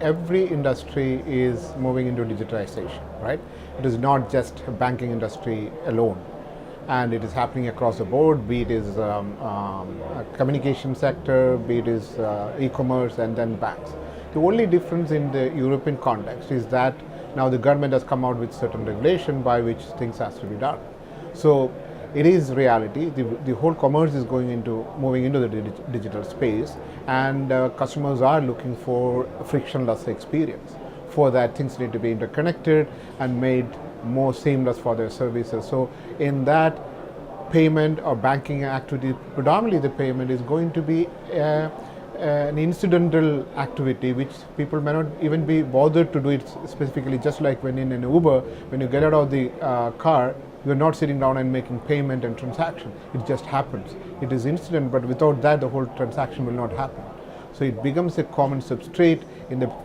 every industry is moving into digitization, right? It is not just a banking industry alone, and it is happening across the board, be it is communication sector, be it is e-commerce, and then banks. The only difference in the European context is that now the government has come out with certain regulation by which things has to be done. So it is reality. The whole commerce is moving into the digital space, and customers are looking for a frictionless experience. For that, things need to be interconnected and made more seamless for their services. So in that payment or banking activity, predominantly the payment is going to be an incidental activity which people may not even be bothered to do it specifically. Just like when in an Uber, when you get out of the car, you're not sitting down and making payment and transaction. It just happens. It is incident, but without that the whole transaction will not happen. So it becomes a common substrate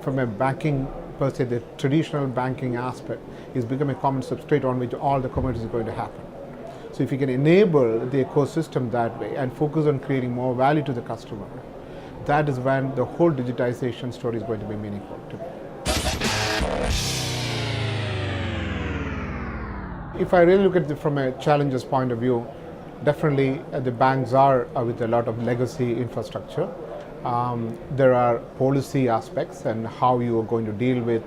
from a banking per se. The traditional banking aspect is become a common substrate on which all the commerce is going to happen. So if you can enable the ecosystem that way and focus on creating more value to the customer, that is when the whole digitization story is going to be meaningful to me. If I really look at it from a challenges point of view, definitely the banks are with a lot of legacy infrastructure. There are policy aspects and how you are going to deal with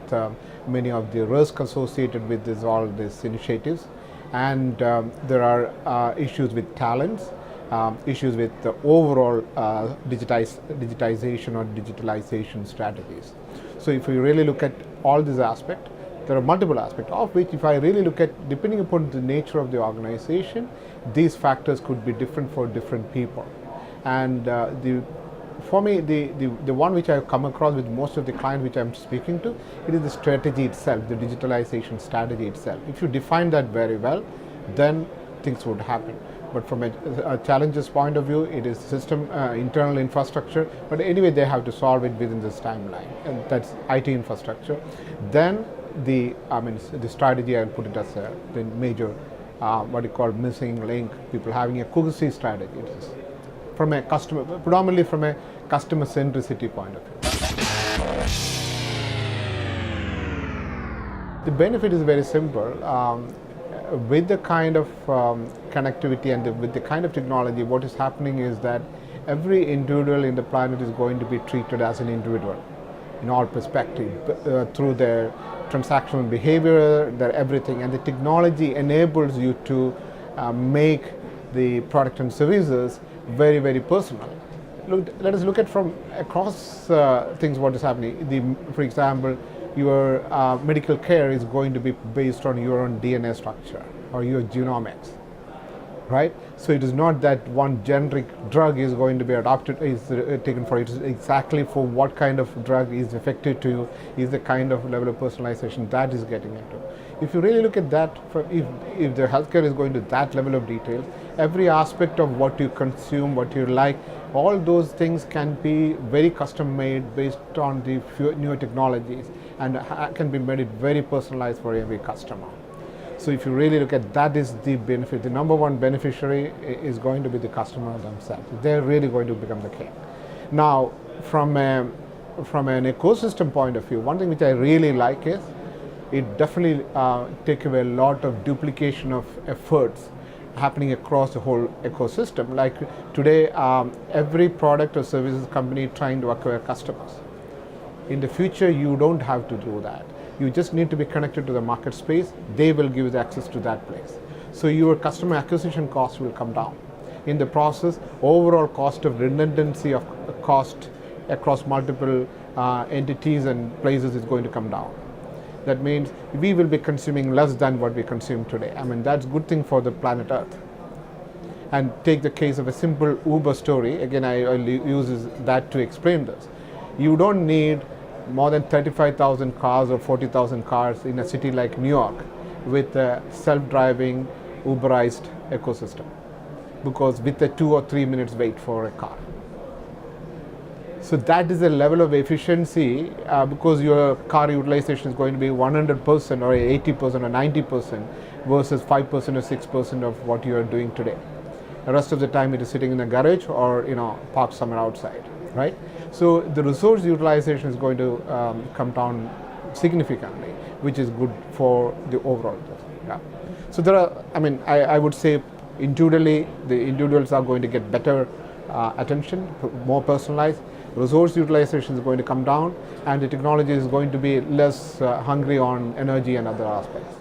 many of the risk associated with all these initiatives, and there are issues with talents, issues with the overall digitization or digitalization strategies. So if we really look at all these aspects, there are multiple aspects of which, if I really look at, depending upon the nature of the organization, these factors could be different for different people. And for me, the one which I have come across with most of the clients which I'm speaking to, it is the strategy itself, the digitalization strategy itself. If you define that very well, then things would happen. But from a challenges point of view, it is system, internal infrastructure, but anyway they have to solve it within this timeline, and that's IT infrastructure. Then the strategy, I'll put it as the major, what you call missing link, people having a cohesive strategy. It is from a customer, predominantly from a customer centricity point of view. The benefit is very simple. With the kind of connectivity and with the kind of technology, what is happening is that every individual in the planet is going to be treated as an individual in all perspectives, through their transactional behavior, their everything, and the technology enables you to make the product and services very, very personal. Let us look at from across things what is happening. For example, your medical care is going to be based on your own DNA structure or your genomics, right? So it is not that one generic drug is going to be adopted, is taken for it. It's exactly for what kind of drug is effective to you, is the kind of level of personalization that is getting into. If you really look at that, if the healthcare is going to that level of detail, every aspect of what you consume, what you like, all those things can be very custom made based on the newer technologies, and can be made it very personalized for every customer. So if you really look at that, is the benefit. The number one beneficiary is going to be the customer themselves. They're really going to become the king. Now, from an ecosystem point of view, one thing which I really like is it definitely takes away a lot of duplication of efforts happening across the whole ecosystem. Like today, every product or services company trying to acquire customers. In the future, you don't have to do that. You just need to be connected to the market space. They will give you the access to that place. So your customer acquisition cost will come down. In the process, overall cost of redundancy of cost across multiple entities and places is going to come down. That means we will be consuming less than what we consume today. I mean, that's a good thing for the planet Earth. And take the case of a simple Uber story. Again, I use that to explain this. You don't need more than 35,000 cars or 40,000 cars in a city like New York with a self-driving, Uberized ecosystem, because with a 2 or 3 minutes wait for a car. So that is a level of efficiency because your car utilization is going to be 100% or 80% or 90% versus 5% or 6% of what you are doing today. The rest of the time it is sitting in a garage or parked somewhere outside, right? So the resource utilization is going to come down significantly, which is good for the overall. Yeah. So there are, I would say individually, the individuals are going to get better attention, more personalized. Resource utilization is going to come down, and the technology is going to be less hungry on energy and other aspects.